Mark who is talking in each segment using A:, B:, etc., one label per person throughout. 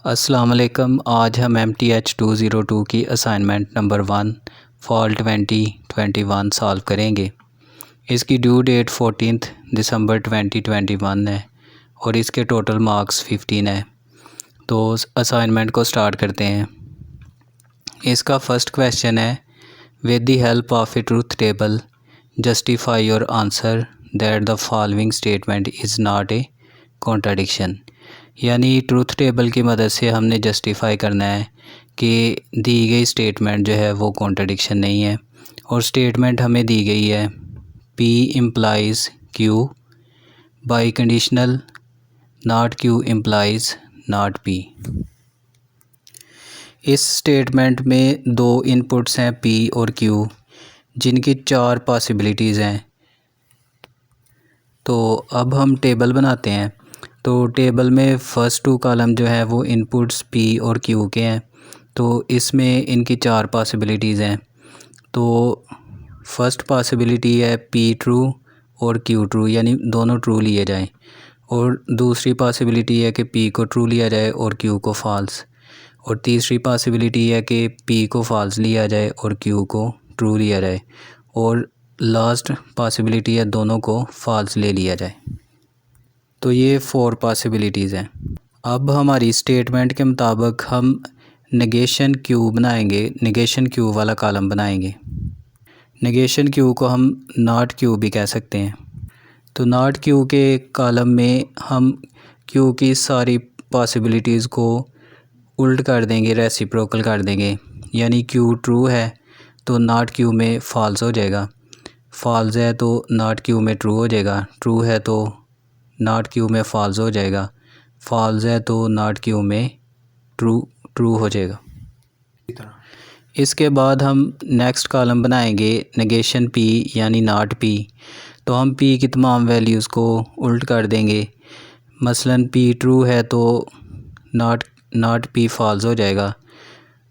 A: अस्सलाम वालेकुम। आज हम MTH 202 की असाइनमेंट नंबर 1 फॉल 2021 सॉल्व करेंगे। इसकी ड्यू डेट 14 दिसंबर 2021 है और इसके टोटल मार्क्स 15 है। तो असाइनमेंट को स्टार्ट करते हैं। इसका फर्स्ट क्वेश्चन है, with the help of a truth table justify your answer that the following statement is not a contradiction. यानी ट्रूथ टेबल की मदद से हमने जस्टिफाई करना है कि दी गई स्टेटमेंट जो है वो कॉन्ट्राडिक्शन नहीं है। और स्टेटमेंट हमें दी गई है P implies Q by conditional not Q implies not P। इस स्टेटमेंट में दो इनपुट्स हैं P और Q, जिनकी 4 पॉसिबिलिटीज़ हैं। तो अब हम टेबल बनाते हैं। तो टेबल में फ़र्स्ट 2 कॉलम जो है वो इनपुट्स P और Q के हैं। तो इसमें इनकी 4 पॉसिबिलिटीज़ हैं। तो फर्स्ट पॉसिबिलिटी है P ट्रू और Q ट्रू, यानी दोनों ट्रू लिए जाएं। और दूसरी पॉसिबिलिटी है कि P को ट्रू लिया जाए और Q को फॉल्स। और तीसरी पॉसिबिलिटी है कि P को फॉल्स लिया जाए और Q को ट्रू लिया जाए। और लास्ट पॉसिबिलिटी है दोनों को फॉल्स ले लिया जाए। तो ये 4 पॉसिबिलिटीज़ हैं। अब हमारी स्टेटमेंट के मुताबिक हम नेगेशन Q बनाएंगे, नेगेशन Q वाला कॉलम बनाएंगे। नेगेशन Q को हम नॉट Q भी कह सकते हैं। तो नॉट Q के कॉलम में हम Q की सारी पॉसिबिलिटीज़ को उल्ट कर देंगे, रेसिप्रोकल कर देंगे। यानी Q ट्रू है तो नॉट Q में फॉल्स हो जाएगा, फॉल्स है तो नॉट Q में ट्रू हो जाएगा, ट्रू है तो नॉट Q में फॉल्स हो जाएगा, फॉल्स है तो नॉट Q में ट्रू हो जाएगा। इसके बाद हम नेक्स्ट कॉलम बनाएंगे नेगेशन P यानी नॉट P। तो हम P की तमाम वैल्यूज़ को उल्ट कर देंगे। मसलन P ट्रू है तो नॉट P फॉल्स हो जाएगा,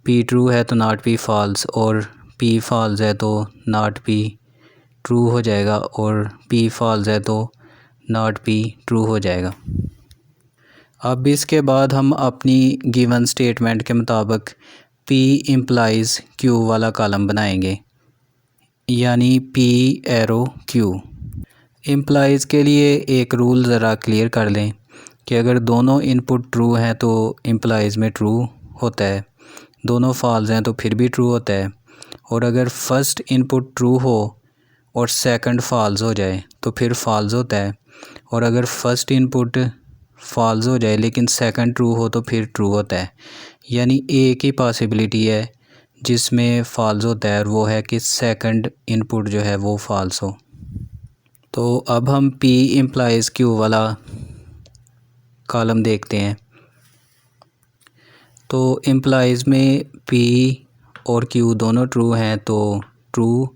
A: P ट्रू है तो नॉट P फॉल्स, और P फॉल्स है तो नॉट P ट्रू हो जाएगा, और P फॉल्स है तो नॉट P ट्रू हो जाएगा। अब इसके बाद हम अपनी गिवन स्टेटमेंट के मुताबिक P इम्प्लाइज़ Q वाला कॉलम बनाएंगे, यानी P एरो Q। इम्प्लाइज़ के लिए एक रूल ज़रा क्लियर कर लें कि अगर दोनों इनपुट ट्रू हैं तो इम्प्लाइज़ में ट्रू होता है, दोनों फॉल्स हैं तो फिर भी ट्रू होता है। और अगर फर्स्ट इनपुट ट्रू हो और सेकंड फॉल्स हो जाए तो फिर फॉल्स होता है। और अगर फर्स्ट इनपुट फॉल्स हो जाए लेकिन सेकंड ट्रू हो तो फिर ट्रू होता है। यानी एक ही पॉसिबिलिटी है जिसमें फॉल्स होता है और वो है कि सेकंड इनपुट जो है वो फॉल्स हो। तो अब हम P इम्प्लाइज़ Q वाला कॉलम देखते हैं। तो इम्प्लाइज़ में P और Q दोनों ट्रू हैं तो ट्रू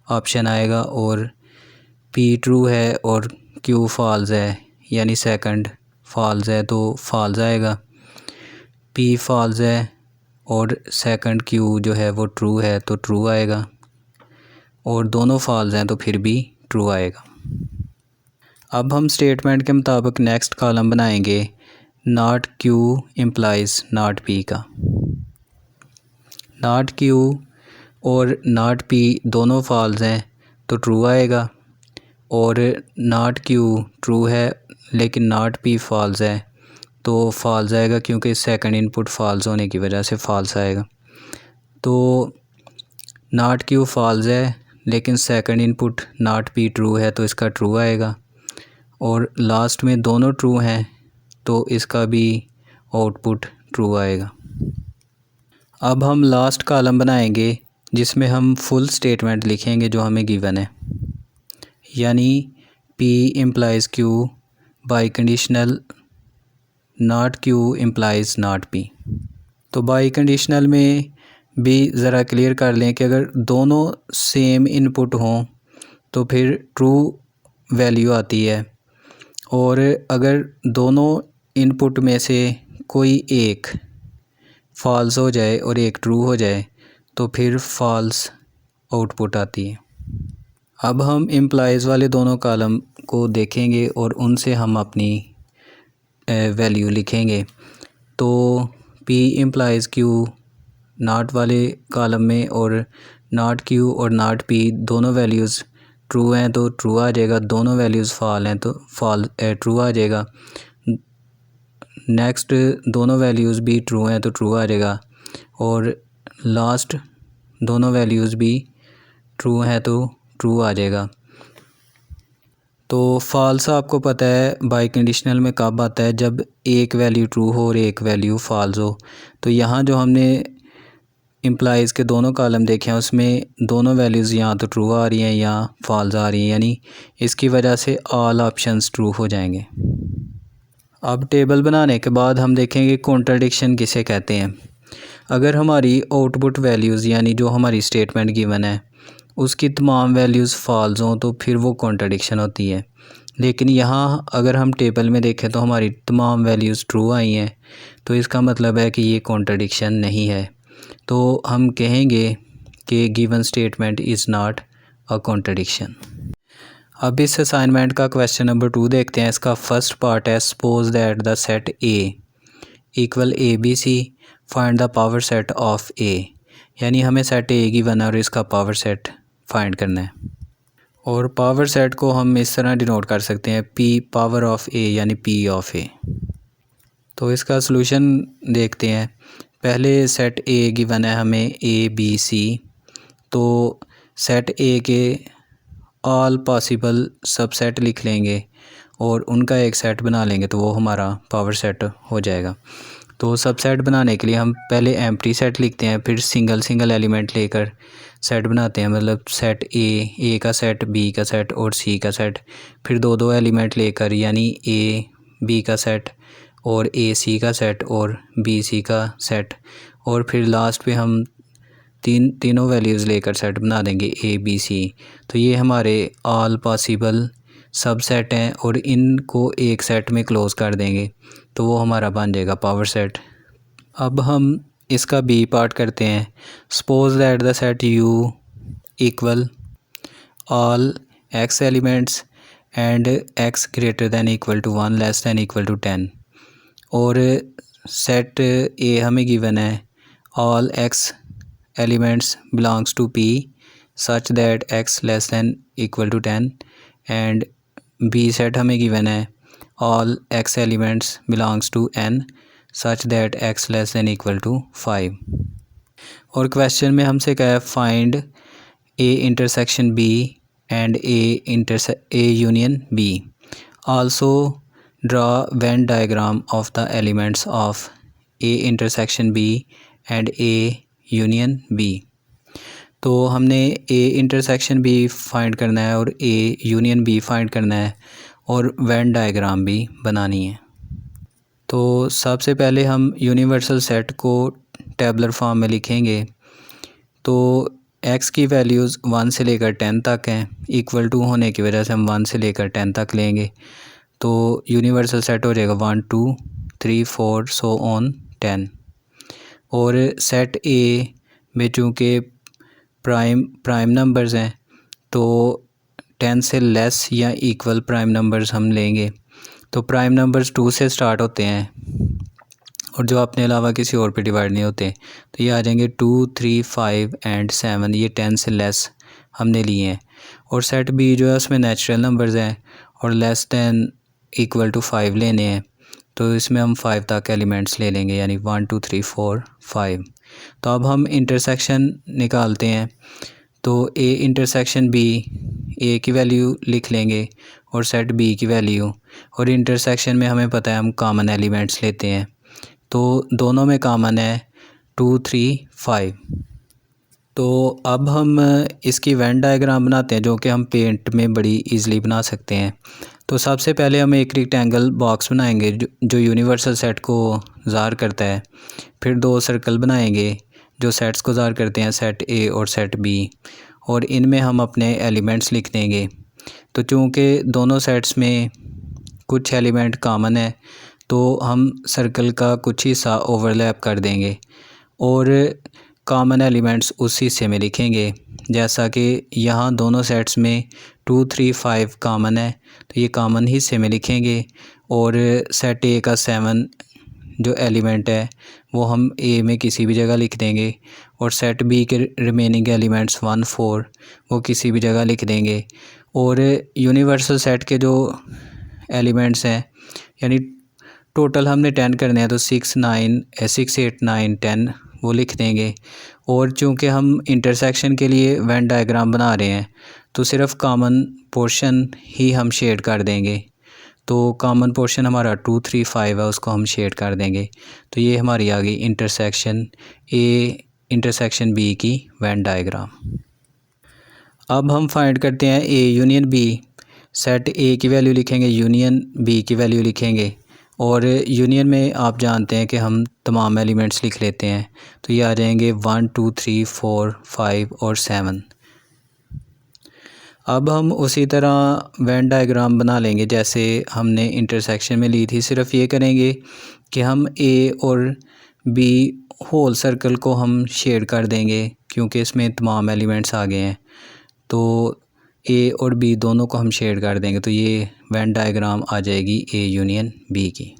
A: ऑप्शन आएगा, और P ट्रू है और Q फॉल्स है यानी सेकंड फॉल्स है तो फॉल्स आएगा। P फॉल्स है और सेकंड Q जो है वो ट्रू है तो ट्रू आएगा, और दोनों फॉल्स हैं तो फिर भी ट्रू आएगा। अब हम स्टेटमेंट के मुताबिक नेक्स्ट कॉलम बनाएंगे not Q implies not P का। नॉट Q और नॉट P दोनों फॉल्स हैं तो ट्रू आएगा, और नॉट Q ट्रू है लेकिन नॉट P फॉल्स है तो फॉल्स आएगा, क्योंकि सेकंड इनपुट फॉल्स होने की वजह से फॉल्स आएगा। तो नॉट Q फॉल्स है लेकिन second input not P true है तो इसका ट्रू आएगा, और लास्ट में दोनों ट्रू हैं तो इसका भी आउटपुट ट्रू आएगा। अब हम लास्ट कॉलम बनाएंगे जिसमें हम फुल स्टेटमेंट लिखेंगे जो हमें गिवन है, यानी P implies Q by conditional not Q implies not P। तो बाई कंडीशनल में भी ज़रा क्लियर कर लें कि अगर दोनों सेम इनपुट हों तो फिर ट्रू वैल्यू आती है, और अगर दोनों इनपुट में से कोई एक फॉल्स हो जाए और एक ट्रू हो जाए तो फिर फॉल्स आउटपुट आती है। अब हम इम्प्लाइज़ वाले दोनों कॉलम को देखेंगे और उनसे हम अपनी वैल्यू लिखेंगे। तो P इम्प्लाइज़ Q नॉट वाले कॉलम में और नॉट Q और नॉट P दोनों वैल्यूज़ ट्रू हैं तो ट्रू आ जाएगा, दोनों वैल्यूज़ फॉल हैं तो ट्रू आ जाएगा। नेक्स्ट दोनों वैल्यूज़ भी ट्रू हैं तो ट्रू आ जाएगा, और लास्ट दोनों वैल्यूज़ भी ट्रू हैं तो ट्रू आ जाएगा। तो फॉल्स आपको पता है बाई कंडीशनल में कब आता है, जब एक वैल्यू ट्रू हो और एक वैल्यू फॉल्स हो। तो यहाँ जो हमने इम्प्लाइज़ के दोनों कॉलम देखे हैं उसमें दोनों वैल्यूज़ यहाँ तो ट्रू आ रही हैं या फॉल्स आ रही हैं, यानी इसकी वजह से ऑल ऑप्शंस ट्रू हो जाएंगे। अब टेबल बनाने के बाद हम देखेंगे कॉन्ट्रडिक्शन किसे कहते हैं। अगर हमारी आउटपुट वैल्यूज़ यानी जो हमारी स्टेटमेंट गिवन है उसकी तमाम वैल्यूज़ फॉल्स हों तो फिर वो कॉन्ट्रडिक्शन होती है। लेकिन यहाँ अगर हम टेबल में देखें तो हमारी तमाम वैल्यूज़ ट्रू आई हैं, तो इसका मतलब है कि ये कॉन्ट्रडिक्शन नहीं है। तो हम कहेंगे कि given statement is not a contradiction. अब इस असाइनमेंट का क्वेश्चन नंबर 2 देखते हैं। इसका फर्स्ट पार्ट है suppose that the set A equal ABC, find the power set of A. यानी हमें सेट ए गिवन है और इसका पावर सेट फाइंड करना है, और पावर सेट को हम इस तरह डिनोट कर सकते हैं P पावर ऑफ ए यानी P ऑफ ए। तो इसका सलूशन देखते हैं। पहले सेट ए गिवन है हमें ABC, तो सेट ए के ऑल पॉसिबल सबसेट लिख लेंगे और उनका एक सेट बना लेंगे तो वो हमारा पावर सेट हो जाएगा। तो सबसेट बनाने के लिए हम पहले एम्प्टी सेट लिखते हैं, फिर सिंगल एलिमेंट लेकर सेट बनाते हैं, मतलब सेट ए का सेट, बी का सेट और सी का सेट, फिर दो एलिमेंट लेकर यानी ए बी का सेट और ए सी का सेट और बी सी का सेट, और फिर लास्ट पे हम तीनों वैल्यूज़ लेकर सेट बना देंगे ए बी सी। तो ये हमारे ऑल पॉसिबल सबसेट हैं और इनको एक सेट में क्लोज़ कर देंगे तो वो हमारा बन जाएगा पावर सेट। अब हम इसका बी पार्ट करते हैं। Suppose that the set U equal all X elements and X greater than equal to 1 less than equal to 10, और सेट ए हमें गिवन है all X elements belongs to P such that x less than equal to 10, and B set हमें given है all x elements belongs to N such that x less than equal to 5। और question में हमसे कहा है find A intersection B and A union B, also draw Venn diagram of the elements of A intersection B and A union B. तो हमने ए intersection B find करना है और ए यूनियन बी फाइंड करना है और वेन डायग्राम भी बनानी है। तो सबसे पहले हम यूनिवर्सल सेट को टेबलर फॉर्म में लिखेंगे। तो एक्स की वैल्यूज़ 1 से लेकर 10 तक हैं, इक्वल टू होने की वजह से हम 1 से लेकर 10 तक लेंगे तो यूनिवर्सल सेट हो जाएगा 1 2 3 4 सो ऑन 10। और सेट ए में चूँकि प्राइम नंबर्स हैं तो 10 से लेस या इक्वल प्राइम नंबर्स हम लेंगे। तो प्राइम नंबर्स 2 से स्टार्ट होते हैं और जो अपने अलावा किसी और पे डिवाइड नहीं होते, तो ये आ जाएंगे 2 3 5 एंड 7, ये 10 से लेस हमने लिए हैं। और सेट बी जो है उसमें नेचुरल नंबर्स हैं और लेस दैन इक्वल टू 5 लेने हैं, तो इसमें हम 5 तक एलिमेंट्स ले लेंगे यानी 1 2 3 4 5। तो अब हम इंटरसेक्शन निकालते हैं। तो ए इंटरसेक्शन बी, ए की वैल्यू लिख लेंगे और सेट बी की वैल्यू, और इंटरसेक्शन में हमें पता है हम कॉमन एलिमेंट्स लेते हैं, तो दोनों में कॉमन है 2 3 5। तो अब हम इसकी वेन डायग्राम बनाते हैं जो कि हम पेंट में बड़ी इजीली बना सकते हैं। तो सबसे पहले हम एक रेक्टेंगल बॉक्स बनाएंगे जो यूनिवर्सल सेट को ज़ाहिर करता है, फिर 2 सर्कल बनाएंगे जो सेट्स को ज़ाहिर करते हैं, सेट ए और सेट बी, और इनमें हम अपने एलिमेंट्स लिख देंगे। तो चूँकि दोनों सेट्स में कुछ एलिमेंट कॉमन है तो हम सर्कल का कुछ हिस्सा ओवरलैप कर देंगे और कॉमन एलिमेंट्स उस हिस्से में लिखेंगे। जैसा कि यहाँ दोनों सेट्स में 2 3 5 कॉमन है तो ये कॉमन हिस्से में लिखेंगे, और सेट ए का 7 जो एलिमेंट है वो हम ए में किसी भी जगह लिख देंगे और सेट बी के रिमेनिंग एलिमेंट्स 1 4 वो किसी भी जगह लिख देंगे। और यूनिवर्सल सेट के जो एलिमेंट्स हैं यानी टोटल हमने 10 करने हैं तो 6 8 9 10 वो लिख देंगे। और चूँकि हम इंटरसेक्शन के लिए वेन डायग्राम बना रहे हैं तो सिर्फ कॉमन पोर्शन ही हम शेड कर देंगे। तो कॉमन पोर्शन हमारा 2 3 5 है, उसको हम शेड कर देंगे। तो ये हमारी आ गई इंटरसेक्शन ए इंटरसेक्शन बी की वेन डायग्राम। अब हम फाइंड करते हैं A union B. Set A की वैल्यू लिखेंगे, यूनियन बी की वैल्यू लिखेंगे। और यूनियन में आप जानते हैं कि हम तमाम एलिमेंट्स लिख लेते हैं, तो ये आ जाएंगे 1 2 3 4 5 और 7। अब हम उसी तरह वेन डायग्राम बना लेंगे जैसे हमने इंटरसेक्शन में ली थी। सिर्फ ये करेंगे कि हम ए और बी होल सर्कल को हम शेड कर देंगे क्योंकि इसमें तमाम एलिमेंट्स आ गए हैं। तो ए और बी दोनों को हम शेड कर देंगे, तो ये वेन डायग्राम आ जाएगी ए यूनियन बी की।